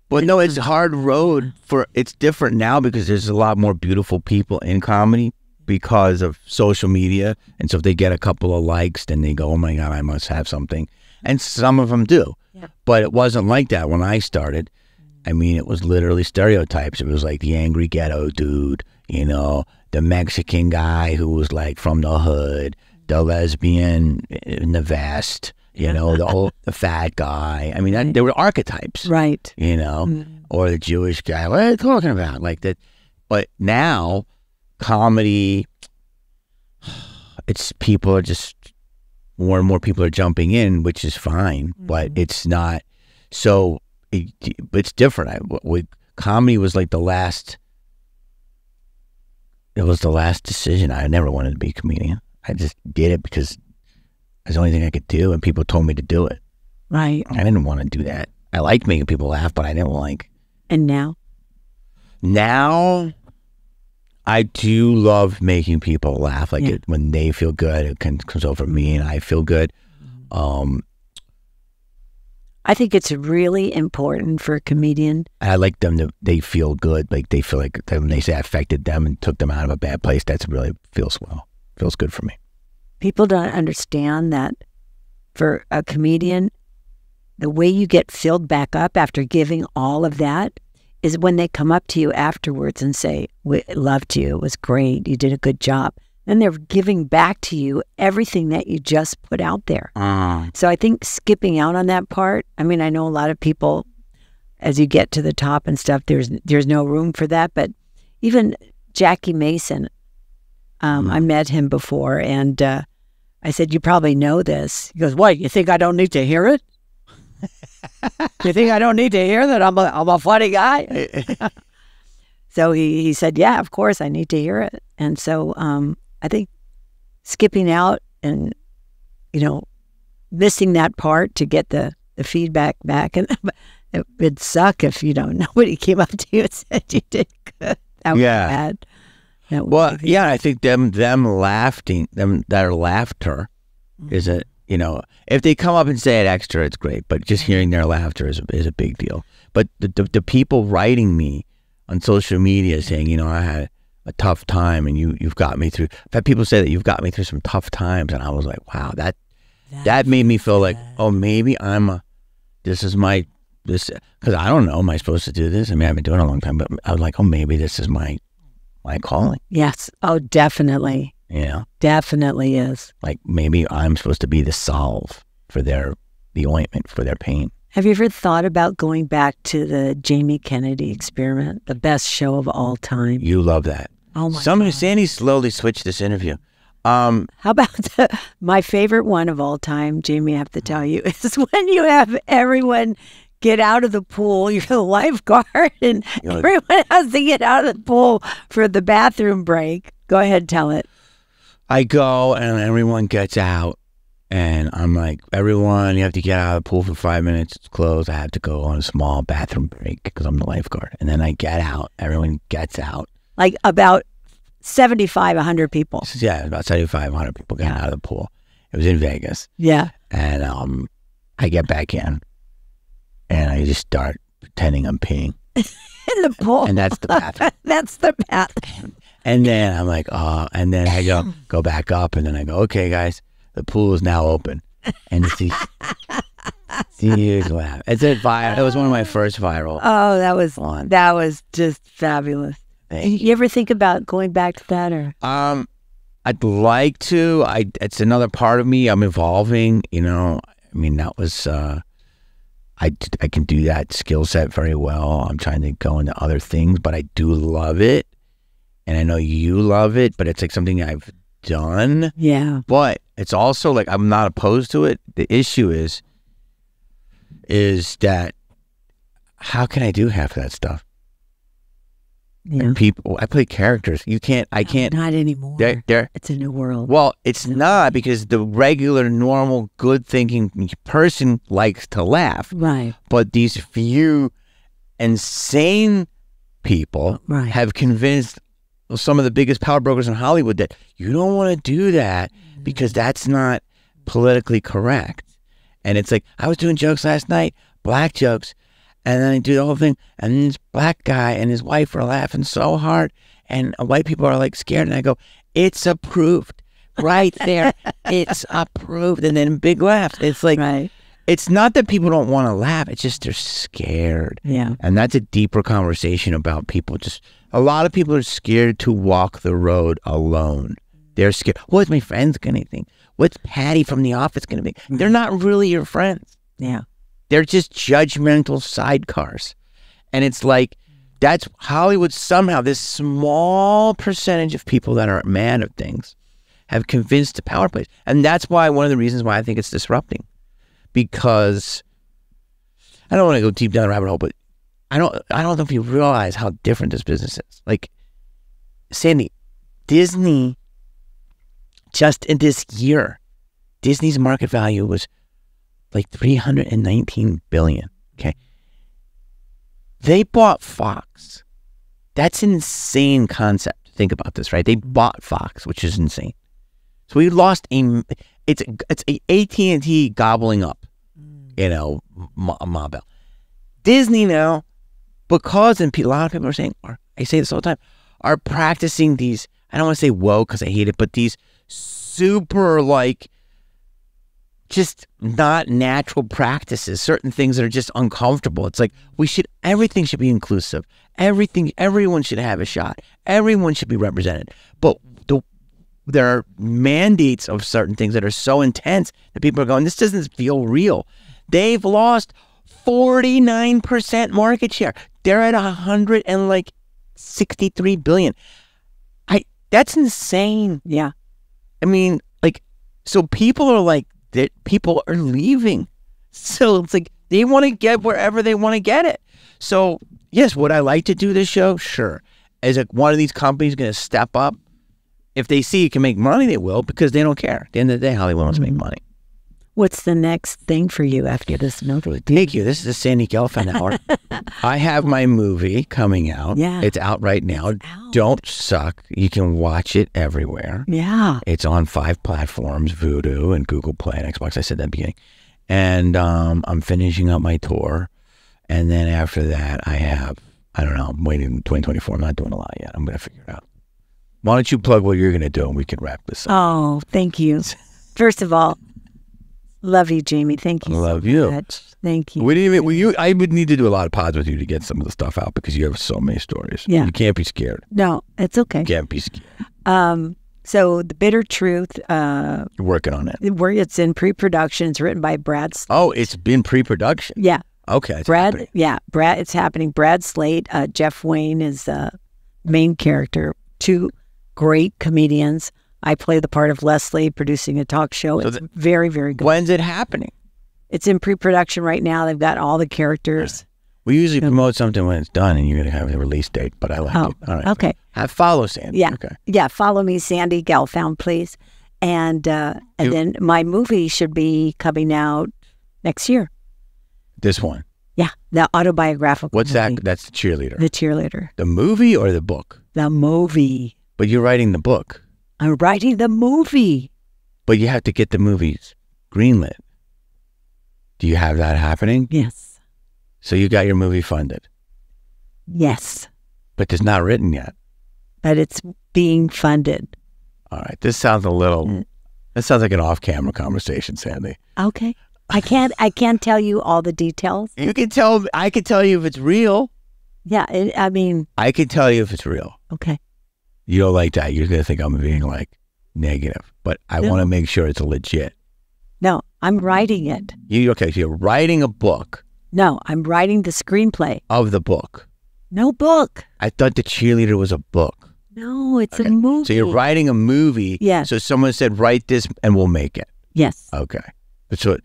But no, it's a hard road it's different now because there's a lot more beautiful people in comedy because of social media. And so if they get a couple of likes, then they go, oh my God, I must have something. And some of them do. Yeah. But it wasn't like that when I started. I mean, it was literally stereotypes. It was like the angry ghetto dude, you know, the Mexican guy who was like from the hood, the lesbian in the vest, you know, the fat guy. I mean, there were archetypes. Right. You know, or the Jewish guy. What are you talking about? Like that. But now, comedy, people are just, more and more people are jumping in, which is fine, but it's not, so it's different. Comedy was like it was the last decision. I never wanted to be a comedian. I just did it because it was the only thing I could do, and people told me to do it. Right. I didn't want to do that. I liked making people laugh, but I didn't like. And now? Now, I do love making people laugh. Like when they feel good, it comes over me, and I feel good. I think it's really important for a comedian. I like them to, they feel good. Like they feel like when they say I affected them and took them out of a bad place, that's really feels well. Feels good for me. People don't understand that for a comedian, the way you get filled back up after giving all of that is when they come up to you afterwards and say, we loved you, it was great, you did a good job. And they're giving back to you everything that you just put out there. So I think skipping out on that part, I mean, I know a lot of people, as you get to the top and stuff, there's no room for that. But even Jackie Mason, I met him before, and I said, you probably know this. He goes, what, you think I don't need to hear it? You think I don't need to hear that I'm a funny guy? So he said, yeah, of course I need to hear it. And so I think skipping out and, you know, missing that part to get the feedback back, and it would suck if, you know, nobody came up to you and said you did good. That was bad. Well, yeah, I think them laughing, their laughter is a, you know, if they come up and say it extra, it's great. But just hearing their laughter is a big deal. But the people writing me on social media saying, you know, I had a tough time and you've got me through. I've had people say that you've got me through some tough times, and I was like, wow, that made me feel like, oh, maybe because I don't know, am I supposed to do this? I mean, I've been doing it a long time, but I was like, oh, maybe this is my calling. Yes. Oh, definitely. Yeah. Definitely is. Like maybe I'm supposed to be the salve for the ointment for their pain. Have you ever thought about going back to the Jamie Kennedy Experiment, the best show of all time? You love that. Oh my God. Sandy slowly switched this interview. How about my favorite one of all time, Jamie, I have to tell you, is when you have everyone get out of the pool. You're the lifeguard, and everyone has to get out of the pool for the bathroom break. Go ahead, tell it. I go, and everyone gets out, and I'm like, everyone, you have to get out of the pool for 5 minutes. It's closed. I have to go on a small bathroom break because I'm the lifeguard. And then I get out. Everyone gets out. Like about 75, 100 people. Yeah, about 75, 100 people got out of the pool. It was in Vegas. Yeah. And I get back in, and I just start pretending I'm peeing. In the pool. And that's the bathroom. That's the bathroom. And then I'm like, oh, and then I go back up, and then I go, okay, guys, the pool is now open. And it's these huge laugh. It's a viral. It was one of my first viral. Oh, that was just fabulous. You ever think about going back to that, or? I'd like to. It's another part of me. I'm evolving. You know, I mean, that was. I can do that skill set very well. I'm trying to go into other things, but I do love it. And I know you love it, but it's like something I've done. Yeah. But it's also like I'm not opposed to it. The issue is that how can I do half of that stuff? Yeah. People, I play characters. I can't. Not anymore. It's a new world. Well, it's not, because the regular, normal, good-thinking person likes to laugh. Right. But these few insane people have convinced some of the biggest power brokers in Hollywood that you don't want to do that because that's not politically correct. And it's like, I was doing jokes last night, black jokes, And then I do the whole thing. And then this black guy and his wife are laughing so hard. And white people are like scared. And I go, it's approved. Right there. It's approved. And then big laughs. It's like, Right. it's not that people don't want to laugh. It's just they're scared. Yeah. And that's a deeper conversation about people. Just a lot of people are scared to walk the road alone. They're scared. What's my friends going to think? What's Patty from the office going to think? They're not really your friends. Yeah. They're just judgmental sidecars. And it's like, that's Hollywood somehow, this small percentage of people that are mad at things have convinced the power plays. And that's why, one of the reasons why I think it's disrupting. Because I don't want to go deep down the rabbit hole, but I don't know if you realize how different this business is. Like, Sandy, Disney, just in this year, Disney's market value was like $319 billion. Okay. They bought Fox. That's an insane concept. Think about this, right? They bought Fox, which is insane. So we lost it's a AT&T gobbling up, Mabel. Disney now, because, and a lot of people are saying, I say this all the time, are practicing these, I don't want to say woke because I hate it, but these super just not natural practices, certain things that are just uncomfortable. It's like everything should be inclusive. Everyone should have a shot. Everyone should be represented. But there are mandates of certain things that are so intense that people are going, this doesn't feel real. They've lost 49% market share. They're at $163 billion. That's insane. Yeah. I mean, so people are people are leaving. So it's like they want to get wherever they want to get it. So yes, would I like to do this show? Sure. Is one of these companies going to step up? If they see you can make money, they will, because they don't care. At the end of the day, Hollywood wants to make money. What's the next thing for you after this movie? Thank you. This is the Sandy Gelfound Hour. I have my movie coming out. Yeah. It's out right now. Don't Suck. You can watch it everywhere. Yeah. It's on 5 platforms, Vudu and Google Play and Xbox. I said that at the beginning. And I'm finishing up my tour. And then after that, I don't know, I'm waiting in 2024. I'm not doing a lot yet. I'm going to figure it out. Why don't you plug what you're going to do and we can wrap this up? Oh, thank you. First of all, love you, Jamie. Thank you. Love so you. Much. Thank you. We didn't even, I would need to do a lot of pods with you to get some of the stuff out because you have so many stories. Yeah. You can't be scared. No, it's okay. You can't be scared. So The Bitter Truth. You're working on it. It's in pre-production. It's written by Brad. Oh, it's been pre-production. Yeah. Okay. Brad. Yeah. Brad. It's happening. Brad Slate. Jeff Wayne is the main character. 2 great comedians. I play the part of Leslie, producing a talk show. It's very, very good. When's it happening? It's in pre-production right now. They've got all the characters. We usually promote something when it's done and you're going to have a release date, but I like it. All right. Okay. Follow Sandy. Yeah. Okay. Yeah. Follow me, Sandy Gelfound, please. And then my movie should be coming out next year. This one. Yeah. The autobiographical What's movie. that? That's The Cheerleader. The Cheerleader. The movie or the book? The movie. But you're writing the book. I'm writing the movie. But you have to get the movies greenlit. Do you have that happening? Yes. So you got your movie funded. Yes. But it's not written yet. But it's being funded. All right. This sounds that sounds like an off-camera conversation, Sandy. Okay. I can't tell you all the details. You can tell, I can tell you if it's real. Yeah. I can tell you if it's real. Okay. You don't like that. You're going to think I'm being negative, but I want to make sure it's legit. No, I'm writing it. So you're writing a book. No, I'm writing the screenplay. Of the book. No book. I thought The Cheerleader was a book. No, it's a movie. So you're writing a movie. Yes. So someone said, write this and we'll make it. Yes. Okay. So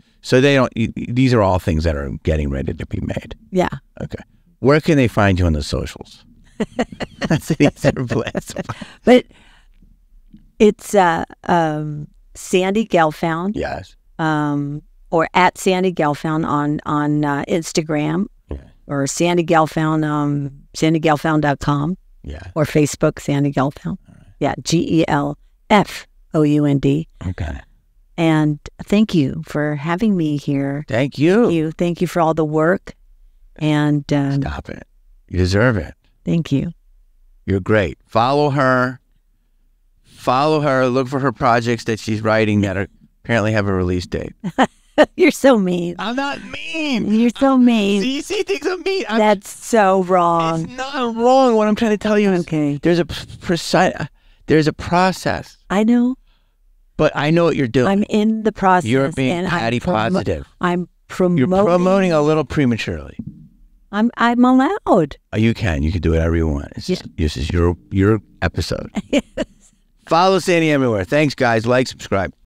they don't, these are all things that are getting ready to be made. Yeah. Okay. Where can they find you on the socials? That's an easier place. But it's Sandy Gelfound. Yes. Or at Sandy Gelfound on Instagram. Yeah. Or Sandy Gelfound, sandygelfound.com. Yeah. Or Facebook, Sandy Gelfound. Right. Yeah, GELFOUND. Okay. And thank you for having me here. Thank you. Thank you for all the work. And Stop it. You deserve it. thank you. You're great. Follow her. Look for her projects that she's writing that apparently have a release date. You're so mean. I'm not mean. You're so mean. See things I'm mean. That's so wrong. It's not wrong. What I'm trying to tell you is there's a process. I know. But I know what you're doing. I'm in the process. You're being patty positive. I'm promoting. You're promoting a little prematurely. I'm allowed. You can do whatever you want. This is your episode. Follow Sandy everywhere. Thanks, guys. Like, subscribe.